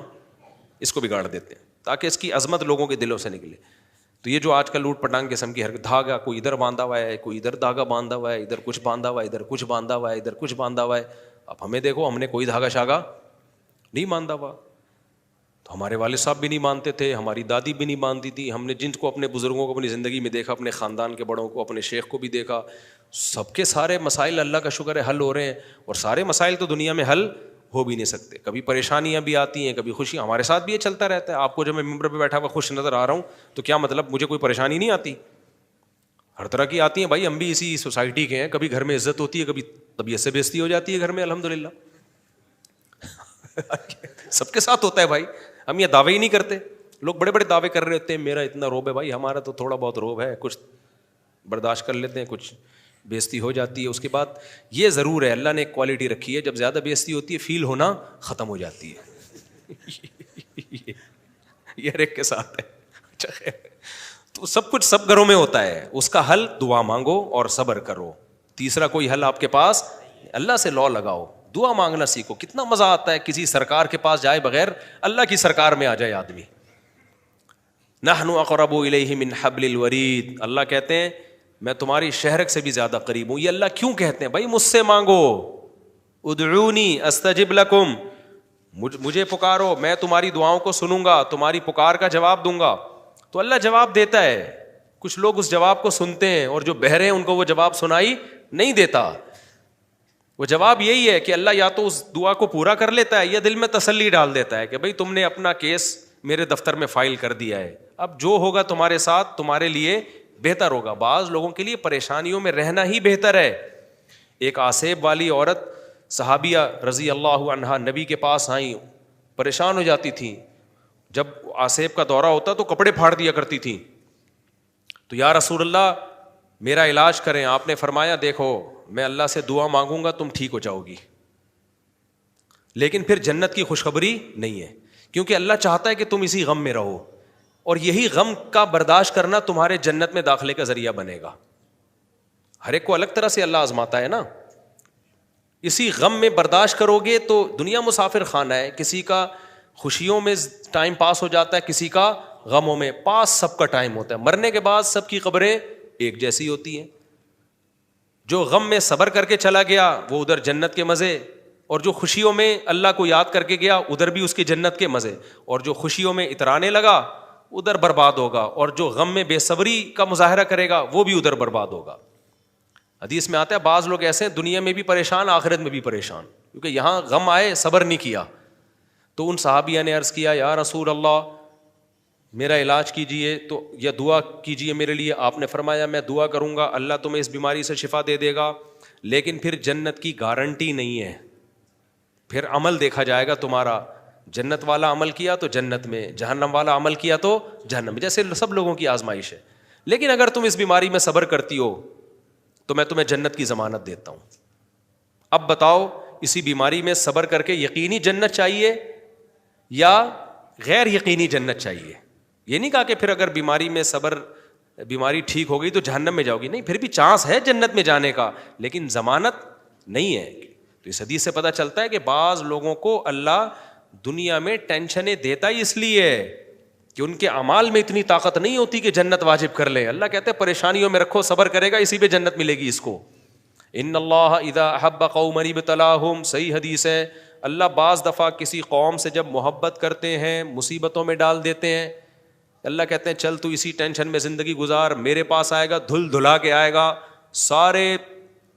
اس کو بگاڑ دیتے ہیں تاکہ اس کی عظمت لوگوں کے دلوں سے نکلے. تو یہ جو آج کل لوٹ پٹانگ قسم کی حرکت, دھاگا کوئی ادھر باندھا ہوا ہے, کوئی ادھر دھاگا باندھا ہوا ہے, ادھر کچھ باندھا ہوا ہے, ادھر کچھ باندھا ہوا ہے, ادھر کچھ باندھا ہوا ہے. اب ہمیں دیکھو, ہم نے کوئی دھاگا شاگا نہیں باندھا ہوا, تو ہمارے والد صاحب بھی نہیں مانتے تھے, ہماری دادی بھی نہیں مانتی تھی. ہم نے جن کو اپنے بزرگوں کو اپنی زندگی میں دیکھا, اپنے خاندان کے بڑوں کو, اپنے شیخ کو بھی دیکھا, سب کے سارے مسائل اللہ کا شکر ہے حل ہو رہے ہیں. اور سارے مسائل تو دنیا میں حل ہو بھی نہیں سکتے, کبھی پریشانیاں بھی آتی ہیں, کبھی خوشیاں. ہمارے ساتھ بھی یہ چلتا رہتا ہے. آپ کو جب میں ممبر پہ بیٹھا ہوا خوش نظر آ رہا ہوں تو کیا مطلب مجھے کوئی پریشانی نہیں آتی؟ ہر طرح کی آتی ہیں بھائی, ہم بھی اسی سوسائٹی کے ہیں. کبھی گھر میں عزت ہوتی ہے, کبھی طبیعت سے بےزتی ہو جاتی ہے گھر میں, الحمدللہ سب کے ساتھ ہوتا ہے بھائی. ہم یہ دعوے ہی نہیں کرتے. لوگ بڑے بڑے دعوے کر رہے ہوتے ہیں, میرا اتنا روب ہے. بھائی ہمارا تو تھوڑا بہت روب ہے, کچھ برداشت کر لیتے ہیں, کچھ بےزتی ہو جاتی ہے. اس کے بعد یہ ضرور ہے, اللہ نے ایک کوالٹی رکھی ہے, جب زیادہ بےزتی ہوتی ہے فیل ہونا ختم ہو جاتی ہے. یہ ہر ایک کے ساتھ ہے. اچھا خیر, تو سب کچھ سب گھروں میں ہوتا ہے. اس کا حل دعا مانگو اور صبر کرو. تیسرا کوئی حل آپ کے پاس, اللہ سے لو لگاؤ, دعا مانگنا سیکھو. کتنا مزہ آتا ہے کسی سرکار کے پاس جائے بغیر اللہ کی سرکار میں آ جائے آدمی. نحن اقرب الیہ من حبل الورید, اللہ کہتے ہیں میں تمہاری شہرک سے بھی زیادہ قریب ہوں. یہ اللہ کیوں کہتے ہیں؟ بھائی مجھ سے مانگو, ادعونی استجب لکم, مجھے پکارو میں تمہاری دعاؤں کو سنوں گا, تمہاری پکار کا جواب دوں گا. تو اللہ جواب دیتا ہے. کچھ لوگ اس جواب کو سنتے ہیں اور جو بہرے ہیں ان کو وہ جواب سنائی نہیں دیتا. وہ جواب یہی ہے کہ اللہ یا تو اس دعا کو پورا کر لیتا ہے یا دل میں تسلی ڈال دیتا ہے کہ بھائی تم نے اپنا کیس میرے دفتر میں فائل کر دیا ہے, اب جو ہوگا تمہارے ساتھ تمہارے لیے بہتر ہوگا. بعض لوگوں کے لیے پریشانیوں میں رہنا ہی بہتر ہے. ایک آسیب والی عورت صحابیہ رضی اللہ عنہا نبی کے پاس آئیں, پریشان ہو جاتی تھیں. جب آسیب کا دورہ ہوتا تو کپڑے پھاڑ دیا کرتی تھیں. تو یا رسول اللہ میرا علاج کریں. آپ نے فرمایا دیکھو میں اللہ سے دعا مانگوں گا تم ٹھیک ہو جاؤ گی, لیکن پھر جنت کی خوشخبری نہیں ہے, کیونکہ اللہ چاہتا ہے کہ تم اسی غم میں رہو, اور یہی غم کا برداشت کرنا تمہارے جنت میں داخلے کا ذریعہ بنے گا. ہر ایک کو الگ طرح سے اللہ آزماتا ہے نا. اسی غم میں برداشت کرو گے تو دنیا مسافر خانہ ہے, کسی کا خوشیوں میں ٹائم پاس ہو جاتا ہے, کسی کا غموں میں. پاس سب کا ٹائم ہوتا ہے, مرنے کے بعد سب کی قبریں ایک جیسی ہوتی ہیں. جو غم میں صبر کر کے چلا گیا وہ ادھر جنت کے مزے, اور جو خوشیوں میں اللہ کو یاد کر کے گیا ادھر بھی اس کی جنت کے مزے, اور جو خوشیوں میں اترانے لگا ادھر برباد ہوگا, اور جو غم میں بے صبری کا مظاہرہ کرے گا وہ بھی ادھر برباد ہوگا. حدیث میں آتا ہے بعض لوگ ایسے ہیں دنیا میں بھی پریشان آخرت میں بھی پریشان, کیونکہ یہاں غم آئے صبر نہیں کیا. تو ان صحابیہ نے عرض کیا یا رسول اللہ میرا علاج کیجئے تو یا دعا کیجئے میرے لیے. آپ نے فرمایا میں دعا کروں گا اللہ تمہیں اس بیماری سے شفا دے دے گا, لیکن پھر جنت کی گارنٹی نہیں ہے, پھر عمل دیکھا جائے گا تمہارا. جنت والا عمل کیا تو جنت میں, جہنم والا عمل کیا تو جہنم میں, جیسے سب لوگوں کی آزمائش ہے. لیکن اگر تم اس بیماری میں صبر کرتی ہو تو میں تمہیں جنت کی ضمانت دیتا ہوں. اب بتاؤ اسی بیماری میں صبر کر کے یقینی جنت چاہیے یا غیر یقینی جنت چاہیے؟ یہ نہیں کہا کہ پھر اگر بیماری میں صبر, بیماری ٹھیک ہو گئی تو جہنم میں جاؤ گی, نہیں, پھر بھی چانس ہے جنت میں جانے کا, لیکن ضمانت نہیں ہے. تو اس حدیث سے پتہ چلتا ہے کہ بعض لوگوں کو اللہ دنیا میں ٹینشنیں دیتا ہی اس لیے کہ ان کے اعمال میں اتنی طاقت نہیں ہوتی کہ جنت واجب کر لیں. اللہ کہتے ہیں پریشانیوں میں رکھو, صبر کرے گا اسی پہ جنت ملے گی اس کو. ان اللہ اذا احب قوما ابتلاہم, صحیح حدیث ہے, اللہ بعض دفعہ کسی قوم سے جب محبت کرتے ہیں مصیبتوں میں ڈال دیتے ہیں. اللہ کہتے ہیں چل تو اسی ٹینشن میں زندگی گزار, میرے پاس آئے گا دھل دھلا کے آئے گا, سارے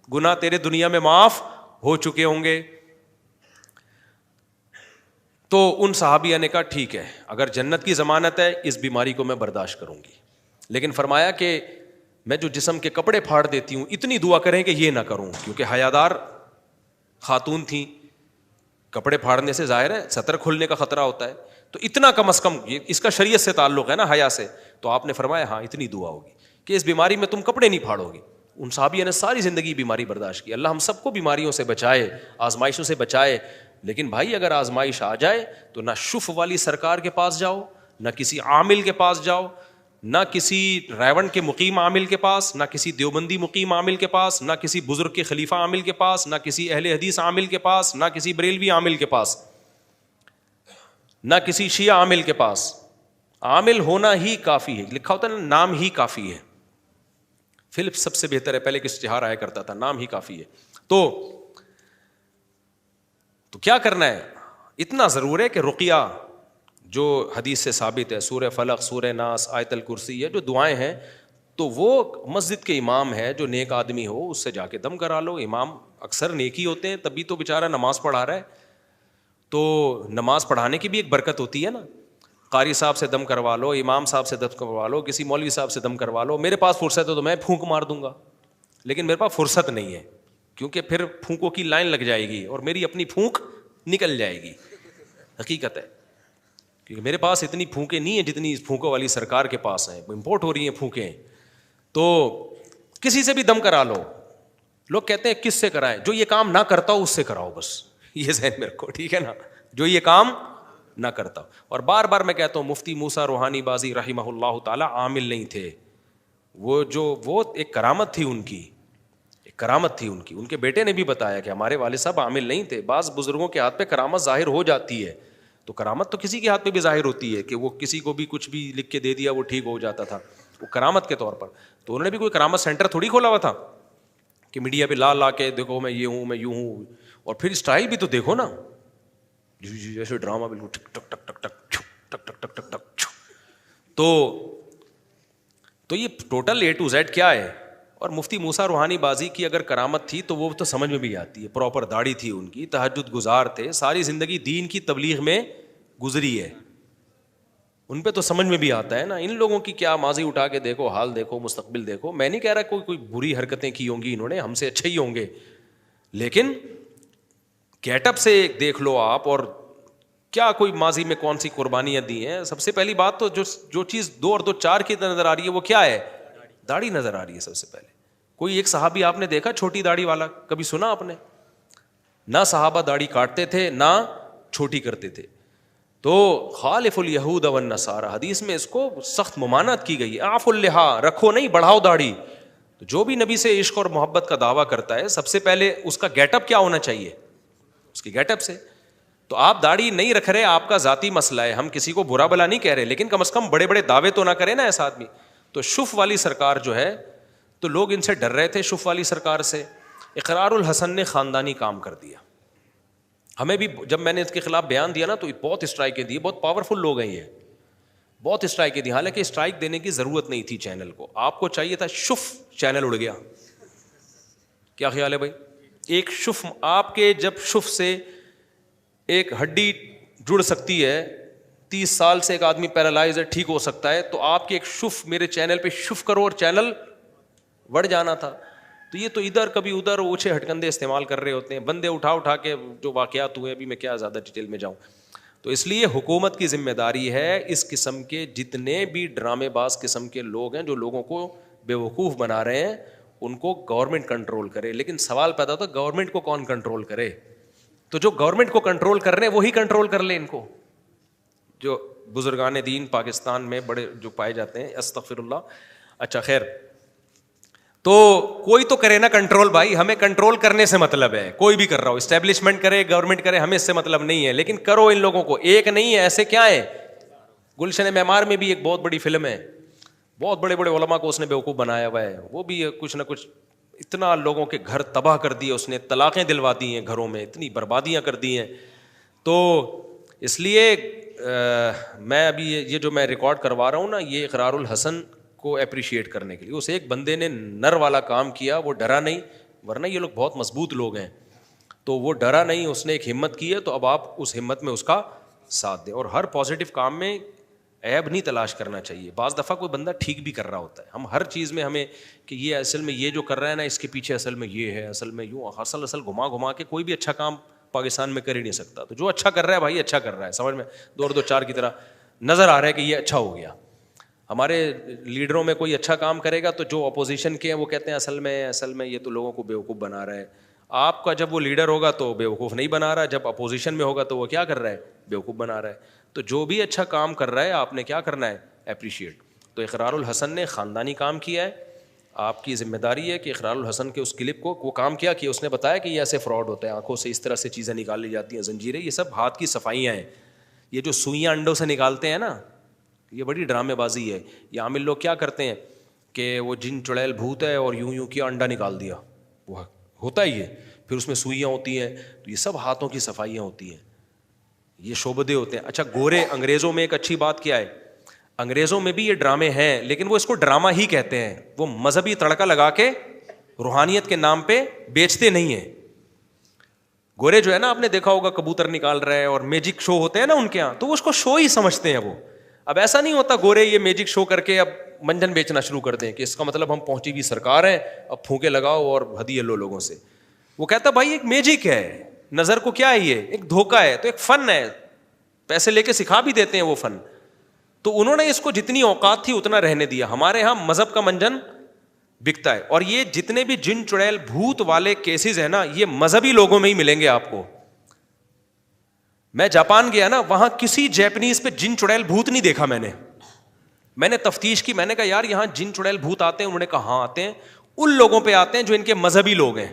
گناہ تیرے دنیا میں معاف ہو چکے ہوں گے. تو ان صحابیہ نے کہا ٹھیک ہے اگر جنت کی ضمانت ہے اس بیماری کو میں برداشت کروں گی, لیکن فرمایا کہ میں جو جسم کے کپڑے پھاڑ دیتی ہوں اتنی دعا کریں کہ یہ نہ کروں, کیونکہ حیادار خاتون تھیں, کپڑے پھاڑنے سے ظاہر ہے سطر کھلنے کا خطرہ ہوتا ہے, تو اتنا کم از کم, اس کا شریعت سے تعلق ہے نا, حیا سے. تو آپ نے فرمایا ہاں اتنی دعا ہوگی کہ اس بیماری میں تم کپڑے نہیں پھاڑو گی. ان صحابیہ نے ساری زندگی بیماری برداشت کی. اللہ ہم سب کو بیماریوں سے بچائے, آزمائشوں سے بچائے. لیکن بھائی اگر آزمائش آ جائے تو نہ شف والی سرکار کے پاس جاؤ, نہ کسی عامل کے پاس جاؤ, نہ کسی ریون کے مقیم عامل کے پاس, نہ کسی دیوبندی مقیم عامل کے پاس, نہ کسی بزرگ کے خلیفہ عامل کے پاس, نہ کسی اہل حدیث عامل کے پاس, نہ کسی بریلوی عامل کے پاس, نہ کسی شیعہ عامل کے پاس. عامل ہونا ہی کافی ہے, لکھا ہوتا ہے نا نام ہی کافی ہے. فلپ سب سے بہتر ہے, پہلے کس اشتہار آیا کرتا تھا, نام ہی کافی ہے. تو کیا کرنا ہے؟ اتنا ضرور ہے کہ رقیہ جو حدیث سے ثابت ہے, سورہ فلق, سورہ ناس, آیت الکرسی, یہ جو دعائیں ہیں تو وہ مسجد کے امام ہے جو نیک آدمی ہو اس سے جا کے دم کرا لو. امام اکثر نیکی ہوتے ہیں تبھی تو بیچارہ نماز پڑھا رہا ہے, تو نماز پڑھانے کی بھی ایک برکت ہوتی ہے نا. قاری صاحب سے دم کروا لو, امام صاحب سے دم کروا لو, کسی مولوی صاحب سے دم کروا لو. میرے پاس فرصت ہے تو میں پھونک مار دوں گا, لیکن میرے پاس فرصت نہیں ہے کیونکہ پھر پھونکوں کی لائن لگ جائے گی اور میری اپنی پھونک نکل جائے گی. حقیقت ہے کیونکہ میرے پاس اتنی پھونکیں نہیں ہیں جتنی پھونکوں والی سرکار کے پاس ہیں, امپورٹ ہو رہی ہیں پھونکیں. تو کسی سے بھی دم کرا لو. لوگ کہتے ہیں کس سے کرائیں؟ جو یہ کام نہ کرتا ہو اس سے کراؤ, بس یہ ذہن میں رکھو, ٹھیک ہے نا, جو یہ کام نہ کرتا. اور بار بار میں کہتا ہوں مفتی موسیٰ روحانی بازی رحمہ اللہ تعالی عامل نہیں تھے, وہ ایک کرامت تھی ان کی, کرامت تھی ان کی. ان کے بیٹے نے بھی بتایا کہ ہمارے والد صاحب عامل نہیں تھے. بعض بزرگوں کے ہاتھ پہ کرامت ظاہر ہو جاتی ہے, تو کرامت تو کسی کے ہاتھ پہ بھی ظاہر ہوتی ہے کہ وہ کسی کو بھی کچھ بھی لکھ کے دے دیا وہ ٹھیک ہو جاتا تھا, وہ کرامت کے طور پر. تو انہوں نے بھی کوئی کرامت سینٹر تھوڑی کھولا ہوا تھا کہ میڈیا پہ لا کے دیکھو میں یہ ہوں, میں یوں ہوں. اور پھر اسٹائل بھی تو دیکھو نا, جیسے ڈرامہ بالکل ٹک ٹک ٹک ٹک ٹک ٹک ٹک ٹک ٹک ٹک. تو یہ ٹوٹل اے ٹو زیڈ کیا ہے. اور مفتی موسیٰ روحانی بازی کی اگر کرامت تھی تو وہ تو سمجھ میں بھی آتی ہے. پراپر داڑھی تھی ان کی, تہجد گزار تھے, ساری زندگی دین کی تبلیغ میں گزری ہے, ان پہ تو سمجھ میں بھی آتا ہے نا. ان لوگوں کی کیا ماضی اٹھا کے دیکھو, حال دیکھو, مستقبل دیکھو. میں نہیں کہہ رہا کوئی بری حرکتیں کی ہوں گی انہوں نے, ہم سے اچھے ہی ہوں گے, لیکن گیٹ اپ سے دیکھ لو آپ, اور کیا کوئی ماضی میں کون سی قربانیاں دی ہیں. سب سے پہلی بات تو جو چیز 2 اور 2 4 کی نظر آ رہی ہے وہ کیا ہے؟ داڑھی نظر آ رہی ہے سب سے پہلے. کوئی ایک صحابی آپ نے دیکھا چھوٹی داڑھی والا؟ کبھی سنا آپ نے؟ نہ صحابہ داڑھی کاٹتے تھے نہ چھوٹی کرتے تھے. تو خالف الیہود والنصارى, حدیث میں اس کو سخت ممانعت کی گئی ہے. اعفوا اللحیٰ, رکھو نہیں بڑھاؤ داڑھی. تو جو بھی نبی سے عشق اور محبت کا دعویٰ کرتا ہے سب سے پہلے اس کا گیٹ اپ کیا ہونا چاہیے؟ اس کی گیٹ اپ سے. تو آپ داڑھی نہیں رکھ رہے, آپ کا ذاتی مسئلہ ہے, ہم کسی کو برا بلا نہیں کہہ رہے, لیکن کم از کم بڑے بڑے دعوے تو نہ کرے نا ایسا آدمی. تو شف والی سرکار جو ہے, تو لوگ ان سے ڈر رہے تھے شف والی سرکار سے. اقرار الحسن نے خاندانی کام کر دیا. ہمیں بھی جب میں نے اس کے خلاف بیان دیا نا تو بہت اسٹرائکیں دی, بہت پاورفل لوگ ہیں یہ, بہت اسٹرائکیں دی. حالانکہ اسٹرائک دینے کی ضرورت نہیں تھی چینل کو, آپ کو چاہیے تھا شف. چینل اڑ گیا. کیا خیال ہے بھائی؟ ایک شف, آپ کے جب شف سے ایک ہڈی جڑ سکتی ہے 30 سال سے ایک آدمی پیرالائز ہے, ٹھیک ہو سکتا ہے, تو آپ کے ایک شف میرے چینل پہ شف کرو اور چینل بڑھ جانا تھا. تو یہ تو ادھر کبھی ادھر اوچھے ہٹکندے استعمال کر رہے ہوتے ہیں بندے اٹھا کے جو واقعات ہوئے, ابھی میں کیا زیادہ ڈیٹیل میں جاؤں. تو اس لیے حکومت کی ذمہ داری ہے اس قسم کے جتنے بھی ڈرامے باز قسم کے لوگ ہیں جو لوگوں کو بیوقوف بنا رہے ہیں ان کو گورنمنٹ کنٹرول کرے. لیکن سوال پیدا ہوتا ہے گورنمنٹ کو کون کنٹرول کرے؟ تو جو گورنمنٹ کو کنٹرول کر رہے ہیں وہی کنٹرول کر لیں ان کو. جو بزرگان دین پاکستان میں بڑے جو پائے جاتے ہیں, استغفر اللہ. اچھا خیر, تو کوئی تو کرے نا کنٹرول بھائی, ہمیں کنٹرول کرنے سے مطلب ہے, کوئی بھی کر رہا ہو, اسٹیبلشمنٹ کرے گورنمنٹ کرے, ہمیں اس سے مطلب نہیں ہے, لیکن کرو ان لوگوں کو. ایک نہیں ہے, ایسے کیا ہے. گلشن معمار میں بھی ایک بہت بڑی فلم ہے, بہت بڑے بڑے علماء کو اس نے بیوقوف بنایا ہوا ہے, وہ بھی کچھ نہ کچھ اتنا لوگوں کے گھر تباہ کر دیے اس نے, طلاقیں دلوا دی ہیں گھروں میں, اتنی بربادیاں کر دی ہیں. تو اس لیے میں ابھی یہ جو میں ریکارڈ کروا رہا ہوں نا, یہ اقرار الحسن کو اپریشیٹ کرنے کے لیے. اس ایک بندے نے نر والا کام کیا, وہ ڈرا نہیں, ورنہ یہ لوگ بہت مضبوط لوگ ہیں, تو وہ ڈرا نہیں, اس نے ایک ہمت کی ہے. تو اب آپ اس ہمت میں اس کا ساتھ دیں, اور ہر پازیٹیو کام میں عیب نہیں تلاش کرنا چاہیے. بعض دفعہ کوئی بندہ ٹھیک بھی کر رہا ہوتا ہے, ہم ہر چیز میں ہمیں کہ یہ اصل میں یہ جو کر رہا ہے نا اس کے پیچھے اصل میں یہ ہے, اصل میں یوں, اصل گھما کے کوئی بھی اچھا کام پاکستان میں کر ہی نہیں سکتا. تو جو اچھا کر رہا ہے بھائی اچھا کر رہا ہے, سمجھ میں 2-2-4 کی طرح نظر آ رہا ہے کہ یہ اچھا ہو گیا. ہمارے لیڈروں میں کوئی اچھا کام کرے گا تو جو اپوزیشن کے ہیں وہ کہتے ہیں اصل میں یہ تو لوگوں کو بیوقوف بنا رہا ہے. آپ کا جب وہ لیڈر ہوگا تو بیوقوف نہیں بنا رہا, جب اپوزیشن میں ہوگا تو وہ کیا کر رہا ہے, بیوقوف بنا رہا ہے. تو جو بھی اچھا کام کر رہا ہے آپ نے کیا کرنا ہے, اپریشیٹ. تو اقرار الحسن نے خاندانی کام کیا ہے, آپ کی ذمہ داری ہے کہ اقرار الحسن کے اس کلپ کو وہ کام کیا کہ اس نے بتایا کہ یہ ایسے فراڈ ہوتا ہے, آنکھوں سے اس طرح سے چیزیں نکال لی جاتی ہیں, زنجیریں, یہ سب ہاتھ کی صفائیاں ہیں. یہ جو سوئیاں انڈوں سے نکالتے ہیں نا, یہ بڑی ڈرامے بازی ہے. یہ عامل لوگ کیا کرتے ہیں کہ وہ جن چڑیل بھوت ہے اور یوں کیا انڈا نکال دیا, وہ ہوتا ہی ہے, پھر اس میں سوئیاں ہوتی ہیں. تو یہ سب ہاتھوں کی صفائیاں ہوتی ہیں, یہ شعبدے ہوتے ہیں. اچھا گورے انگریزوں میں ایک اچھی بات کیا ہے, انگریزوں میں بھی یہ ڈرامے ہیں لیکن وہ اس کو ڈرامہ ہی کہتے ہیں, وہ مذہبی تڑکا لگا کے روحانیت کے نام پہ بیچتے نہیں ہیں. گورے جو ہے نا, آپ نے دیکھا ہوگا کبوتر نکال رہے ہیں اور میجک شو ہوتے ہیں نا ان کے یہاں, تو وہ اس کو شو ہی سمجھتے ہیں وہ. اب ایسا نہیں ہوتا گورے یہ میجک شو کر کے اب منجن بیچنا شروع کر دیں کہ اس کا مطلب ہم پہنچی ہوئی سرکار ہیں, اب پھونکے لگاؤ اور ہدیے لو لوگوں سے. وہ کہتا بھائی ایک میجک ہے, نظر کو کیا ہے, یہ ایک دھوکہ ہے, تو ایک فن ہے, پیسے لے کے سکھا بھی دیتے ہیں وہ فن. تو انہوں نے اس کو جتنی اوقات تھی اتنا رہنے دیا. ہمارے یہاں مذہب کا منجن بکتا ہے, اور یہ جتنے بھی جن چڑیل بھوت والے کیسز ہیں نا, یہ مذہبی لوگوں میں ہی ملیں گے آپ کو. میں جاپان گیا نا, وہاں کسی جیپنیز پہ جن چڑیل بھوت نہیں دیکھا. میں نے تفتیش کی, میں نے کہا یار یہاں جن چڑیل بھوت آتے ہیں؟ انہوں نے کہا ہاں آتے ہیں. ان لوگوں پہ آتے ہیں جو ان کے مذہبی لوگ ہیں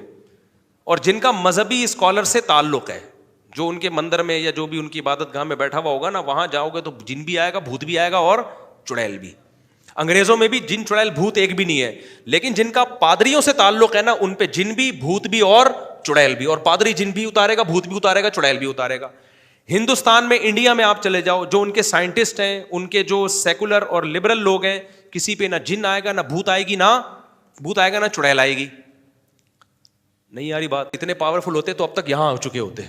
اور جن کا مذہبی اسکالر سے تعلق ہے, جو ان کے مندر میں یا جو بھی ان کی عبادت گاہ میں بیٹھا ہوا ہوگا نا, وہاں جاؤ گے تو جن بھی آئے گا, بھوت بھی آئے گا اور چڑیل بھی. انگریزوں میں بھی جن چڑیل بھوت ایک بھی نہیں ہے, لیکن جن کا پادریوں سے تعلق ہے نا ان پہ جن بھی, بھوت بھی اور چڑیل بھی, اور پادری جن بھی اتارے گا, بھوت بھی اتارے گا, چڑیل بھی اتارے گا. ہندوستان میں, انڈیا میں آپ چلے جاؤ, جو ان کے سائنٹسٹ ہیں, ان کے جو سیکولر اور لبرل لوگ ہیں, کسی پہ نہ جن آئے گا, نہ بھوت آئے گی, نہ چڑیل آئے گی. نہیں یاری بات, اتنے پاورفل ہوتے تو اب تک یہاں آ چکے ہوتے.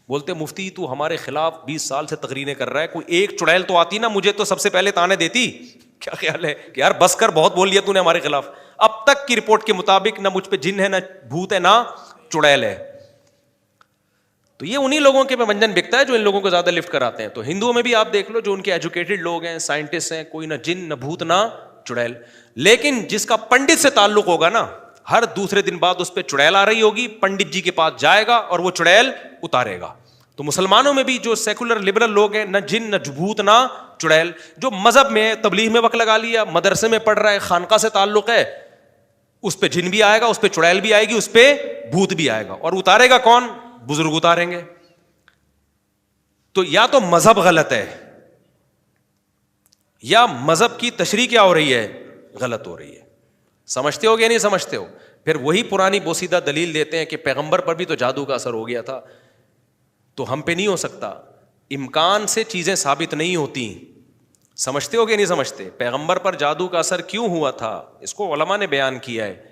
بولتے مفتی تو ہمارے خلاف 20 سال سے تقریریں کر رہا ہے, کوئی ایک چڑیل تو آتی نا, مجھے تو سب سے پہلے تانے دیتی. کیا خیال ہے کہ یار بس کر, بہت بول لیا تو نے ہمارے خلاف. اب تک کی رپورٹ کے مطابق نہ مجھ پہ جن ہے, نہ بھوت ہے, نہ چڑیل ہے. تو یہ انہی لوگوں کے پہ منجن بکتا ہے جو ان لوگوں کو زیادہ لفٹ کراتے ہیں. تو ہندوؤں میں بھی آپ دیکھ لو, جو ان کے ایجوکیٹڈ لوگ ہیں, سائنٹسٹ ہیں, کوئی نہ جن, نہ بھوت, نہ چڑیل. لیکن جس کا پنڈت سے تعلق ہوگا نا, ہر دوسرے دن بعد اس پہ چڑیل آ رہی ہوگی, پنڈت جی کے پاس جائے گا اور وہ چڑیل اتارے گا. تو مسلمانوں میں بھی جو سیکولر لبرل لوگ ہیں, نہ جن, نہ بھوت, نہ چڑیل. جو مذہب میں تبلیغ میں وقت لگا لیا, مدرسے میں پڑھ رہا ہے, خانقاہ سے تعلق ہے, اس پہ جن بھی آئے گا, اس پہ چڑیل بھی آئے گی, اس پہ بھوت بھی آئے گا. اور اتارے گا کون؟ بزرگ اتاریں گے. تو یا تو مذہب غلط ہے, یا مذہب کی تشریح کیا ہو رہی ہے, غلط ہو رہی ہے. سمجھتے ہو یا نہیں سمجھتے ہو؟ پھر وہی پرانی بوسیدہ دلیل دیتے ہیں کہ پیغمبر پر بھی تو جادو کا اثر ہو گیا تھا, تو ہم پہ نہیں ہو سکتا. امکان سے چیزیں ثابت نہیں ہوتی. سمجھتے ہو کہ نہیں سمجھتے؟ پیغمبر پر جادو کا اثر کیوں ہوا تھا, اس کو علماء نے بیان کیا ہے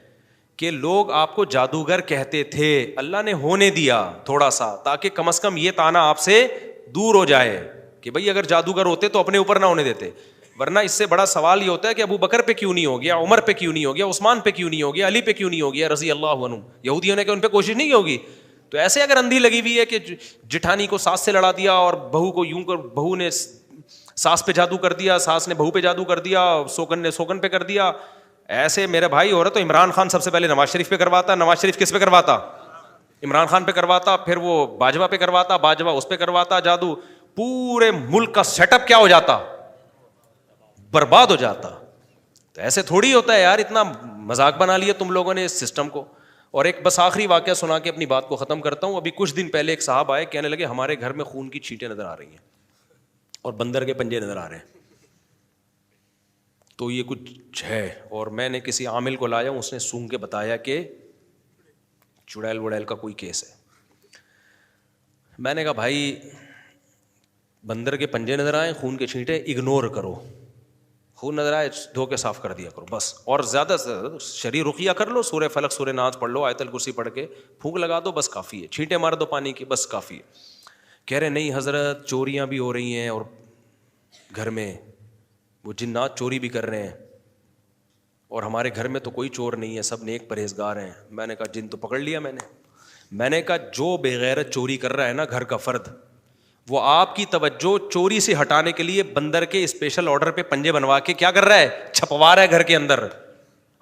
کہ لوگ آپ کو جادوگر کہتے تھے, اللہ نے ہونے دیا تھوڑا سا, تاکہ کم از کم یہ تانا آپ سے دور ہو جائے کہ کہ بھئی اگر جادوگر ہوتے تو اپنے اوپر نہ ہونے دیتے, ورنہ اس سے بڑا سوال یہ ہوتا ہے کہ ابو بکر پہ کیوں نہیں ہو گیا, عمر پہ کیوں نہیں ہو گیا, عثمان پہ کیوں نہیں ہو گیا, علی پہ کیوں نہیں ہو گیا رضی اللہ عنہ. یہودیوں نے کہ ان پہ کوشش نہیں ہوگی. تو ایسے اگر اندھی لگی ہوئی ہے کہ جٹھانی کو ساس سے لڑا دیا اور بہو کو یوں کر, بہو نے ساس پہ جادو کر دیا, ساس نے بہو پہ جادو کر دیا, سوکن نے سوکن پہ کر دیا, ایسے میرے بھائی ہو رہا تو عمران خان سب سے پہلے نواز شریف پہ کرواتا, نواز شریف کس پہ کرواتا, عمران خان پہ کرواتا, پھر وہ باجوہ پہ کرواتا, باجوہ اس پہ کرواتا جادو, پورے ملک کا سیٹ اپ کیا ہو جاتا, برباد ہو جاتا. تو ایسے تھوڑی ہوتا ہے یار, اتنا مذاق بنا لیا تم لوگوں نے اس سسٹم کو. اور ایک بس آخری واقعہ سنا کے اپنی بات کو ختم کرتا ہوں. ابھی کچھ دن پہلے ایک صاحب آئے, کہنے لگے ہمارے گھر میں خون کی چھینٹیں نظر آ رہی ہیں اور بندر کے پنجے نظر آ رہے ہیں, تو یہ کچھ ہے. اور میں نے کسی عامل کو لایا, اس نے سونگ کے بتایا کہ چڑیل وڑیل کا کوئی کیس ہے. میں نے کہا بھائی بندر کے پنجے نظر آئے, خون کے چھینٹے اگنور کرو, خون نظر آئے دھو کے صاف کر دیا کرو بس. اور زیادہ سے زیادہ شرعی رقیہ کر لو, سورہ فلق سورہ ناس پڑھ لو, آیت الکرسی پڑھ کے پھونک لگا دو, بس کافی ہے. چھینٹے مار دو پانی کی, بس کافی ہے. کہہ رہے نہیں حضرت چوریاں بھی ہو رہی ہیں اور گھر میں وہ جنات چوری بھی کر رہے ہیں, اور ہمارے گھر میں تو کوئی چور نہیں ہے, سب نیک پرہیزگار ہیں. میں نے کہا جن تو پکڑ لیا میں نے کہا جو بے غیرت چوری کر رہا ہے نا گھر کا فرد, وہ آپ کی توجہ چوری سے ہٹانے کے لیے بندر کے اسپیشل آرڈر پہ پنجے بنوا کے کیا کر رہا ہے, چھپوا رہا ہے گھر کے اندر.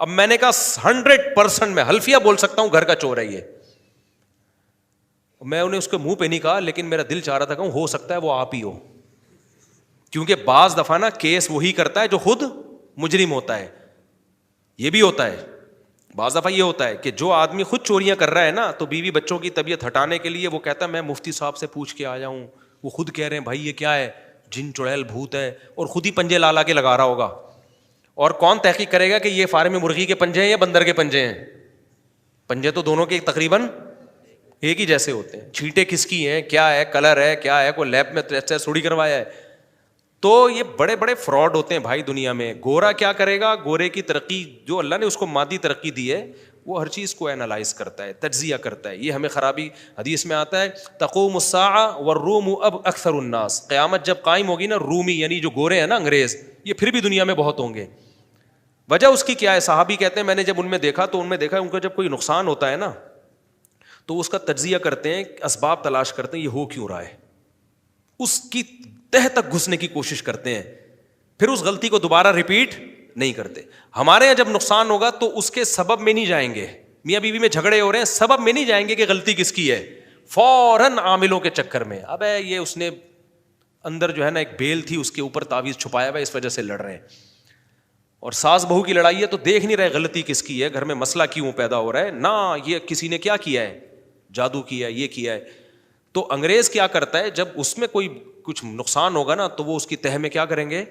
اب میں نے کہا 100% میں حلفیہ بول سکتا ہوں گھر کا چور ہے یہ. میں انہیں اس کے منہ پہ نہیں کہا, لیکن میرا دل چاہ رہا تھا کہ ہو سکتا ہے وہ آپ ہی ہو, کیونکہ بعض دفعہ نا کیس وہی کرتا ہے جو خود مجرم ہوتا ہے. یہ بھی ہوتا ہے بعض دفعہ, یہ ہوتا ہے کہ جو آدمی خود چوریاں کر رہا ہے نا, تو بیوی بچوں کی طبیعت ہٹانے کے لیے وہ کہتا ہے میں مفتی صاحب سے پوچھ کے آیا ہوں, وہ خود کہہ رہے ہیں بھائی یہ کیا ہے, جن چڑیل بھوت ہے, اور خود ہی پنجے لا کے لگا رہا ہوگا. اور کون تحقیق کرے گا کہ یہ فارم مرغی کے پنجے ہیں یا بندر کے پنجے ہیں؟ پنجے تو دونوں کے تقریباً ایک ہی جیسے ہوتے ہیں. چھینٹے کس کی ہیں, کیا ہے, کلر ہے, کیا ہے, کوئی لیب میں ٹیسٹ تھوڑی کروایا ہے. تو یہ بڑے بڑے فراڈ ہوتے ہیں بھائی دنیا میں. گورا کیا کرے گا, گورے کی ترقی جو اللہ نے اس کو مادی ترقی دی ہے, وہ ہر چیز کو اینالائز کرتا ہے, تجزیہ کرتا ہے. یہ ہمیں خرابی حدیث میں آتا ہے تقوم الساعہ والروم اب اکثر الناس, قیامت جب قائم ہوگی نا, رومی یعنی جو گورے ہیں نا انگریز, یہ پھر بھی دنیا میں بہت ہوں گے. وجہ اس کی کیا ہے؟ صحابی کہتے ہیں میں نے جب ان میں دیکھا تو ان میں دیکھا ان کو جب کوئی نقصان ہوتا ہے نا تو اس کا تجزیہ کرتے ہیں, اسباب تلاش کرتے ہیں یہ ہو کیوں رہا ہے, اس کی تہ تک گھسنے کی کوشش کرتے ہیں, پھر اس غلطی کو دوبارہ ریپیٹ نہیں کرتے. ہمارے یہاں جب نقصان ہوگا تو اس کے سبب میں نہیں جائیں گے, میاں بیوی میں جھگڑے ہو رہے ہیں, سبب میں نہیں جائیں گے کہ غلطی کس کی ہے, فوراً عاملوں کے چکر میں, اب یہ اس نے اندر جو ہے نا ایک بیل تھی اس کے اوپر تعویذ چھپایا ہوا, اس وجہ سے لڑ رہے ہیں. اور ساس بہو کی لڑائی ہے تو دیکھ نہیں رہے غلطی کس کی ہے, گھر میں مسئلہ کیوں پیدا ہو رہا ہے, نہ یہ کسی نے کیا کیا ہے, جادو کیا ہے, یہ کیا ہے. تو انگریز کیا کرتا ہے, جب اس میں کوئی کچھ نقصان ہوگا نا تو وہ اس کی تہ میں کیا کریں گے,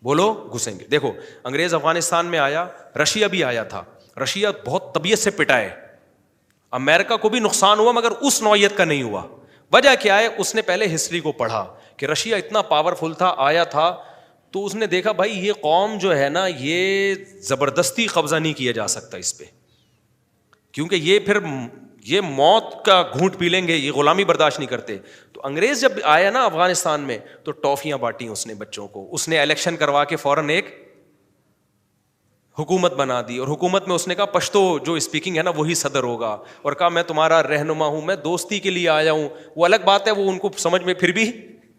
بولو, گھسیں گے. دیکھو انگریز افغانستان میں آیا, رشیا بھی آیا تھا, رشیا بہت طبیعت سے پٹا ہے, امریکہ کو بھی نقصان ہوا مگر اس نوعیت کا نہیں ہوا. وجہ کیا ہے, اس نے پہلے ہسٹری کو پڑھا کہ رشیا اتنا پاورفل تھا, آیا تھا تو اس نے دیکھا بھائی یہ قوم جو ہے نا یہ زبردستی قبضہ نہیں کیا جا سکتا اس پہ, کیونکہ یہ پھر یہ موت کا گھونٹ پی لیں گے, یہ غلامی برداشت نہیں کرتے. تو انگریز جب آیا نا افغانستان میں تو ٹافیاں بانٹی اس نے بچوں کو, اس نے الیکشن کروا کے فوراً ایک حکومت بنا دی, اور حکومت میں اس نے کہا پشتو جو اسپیکنگ ہے نا وہی صدر ہوگا, اور کہا میں تمہارا رہنما ہوں, میں دوستی کے لیے آیا ہوں. وہ الگ بات ہے, وہ ان کو سمجھ میں پھر بھی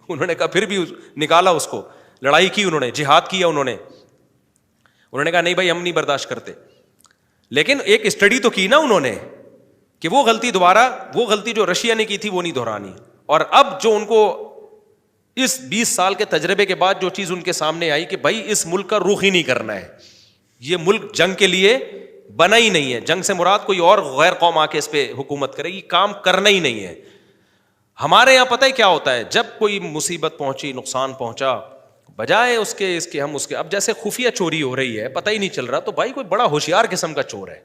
انہوں نے کہا, پھر بھی نکالا اس کو, لڑائی کی انہوں نے, جہاد کیا انہوں نے کہا نہیں بھائی ہم نہیں برداشت کرتے. لیکن ایک اسٹڈی تو کی نا انہوں نے کہ وہ غلطی دوبارہ, وہ غلطی جو رشیا نے کی تھی وہ نہیں دہرانی. اور اب جو ان کو اس 20 سال کے تجربے کے بعد جو چیز ان کے سامنے آئی کہ بھائی اس ملک کا رخ ہی نہیں کرنا ہے, یہ ملک جنگ کے لیے بنا ہی نہیں ہے, جنگ سے مراد کوئی اور غیر قوم آ کے اس پہ حکومت کرے گی, کام کرنا ہی نہیں ہے. ہمارے یہاں پتہ ہے کیا ہوتا ہے, جب کوئی مصیبت پہنچی, نقصان پہنچا, بجائے اس کے ہم اس کے, اب جیسے خفیہ چوری ہو رہی ہے پتہ ہی نہیں چل رہا, تو بھائی کوئی بڑا ہوشیار قسم کا چور ہے,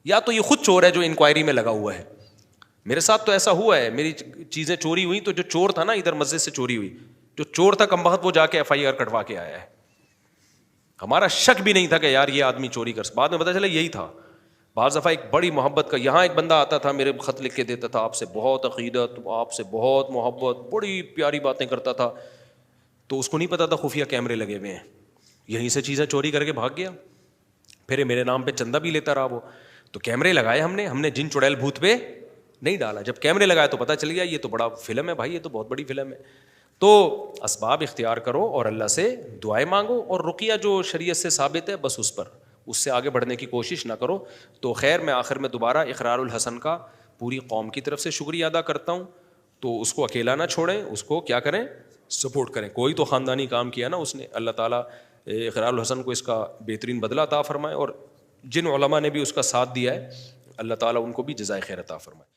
یا تو یہ خود چور ہے جو انکوائری میں لگا ہوا ہے. میرے ساتھ تو ایسا ہوا ہے, میری چیزیں چوری ہوئی تو جو چور تھا نا ادھر مسجد سے چوری ہوئی, جو چور تھا کمبخت وہ جا کے FIR کٹوا کے آیا ہے. ہمارا شک بھی نہیں تھا کہ یار یہ آدمی چوری کر, بعد میں پتہ چلا یہی تھا. بعض دفعہ ایک بڑی محبت کا, یہاں ایک بندہ آتا تھا میرے خط لکھ کے دیتا تھا, آپ سے بہت عقیدت, آپ سے بہت محبت, بڑی پیاری باتیں کرتا تھا, تو اس کو نہیں پتا تھا خفیہ کیمرے لگے ہوئے ہیں, یہیں سے چیزیں چوری کر کے بھاگ گیا. پھر میرے نام پہ چندہ بھی لیتا رہا وہ. تو کیمرے لگائے ہم نے جن چڑیل بھوت پہ نہیں ڈالا. جب کیمرے لگائے تو پتہ چل گیا یہ تو بڑا فلم ہے بھائی, یہ تو بہت بڑی فلم ہے. تو اسباب اختیار کرو اور اللہ سے دعائیں مانگو, اور رقیہ جو شریعت سے ثابت ہے بس اس سے آگے بڑھنے کی کوشش نہ کرو. تو خیر, میں آخر میں دوبارہ اقرار الحسن کا پوری قوم کی طرف سے شکریہ ادا کرتا ہوں. تو اس کو اکیلا نہ چھوڑیں, اس کو کیا کریں, سپورٹ کریں. کوئی تو خاندانی کام کیا نا اس نے, اللہ تعالیٰ اقرار الحسن کو اس کا بہترین بدلہ عطا فرمائے, اور جن علماء نے بھی اس کا ساتھ دیا ہے اللہ تعالیٰ ان کو بھی جزائے خیر عطا فرمائے.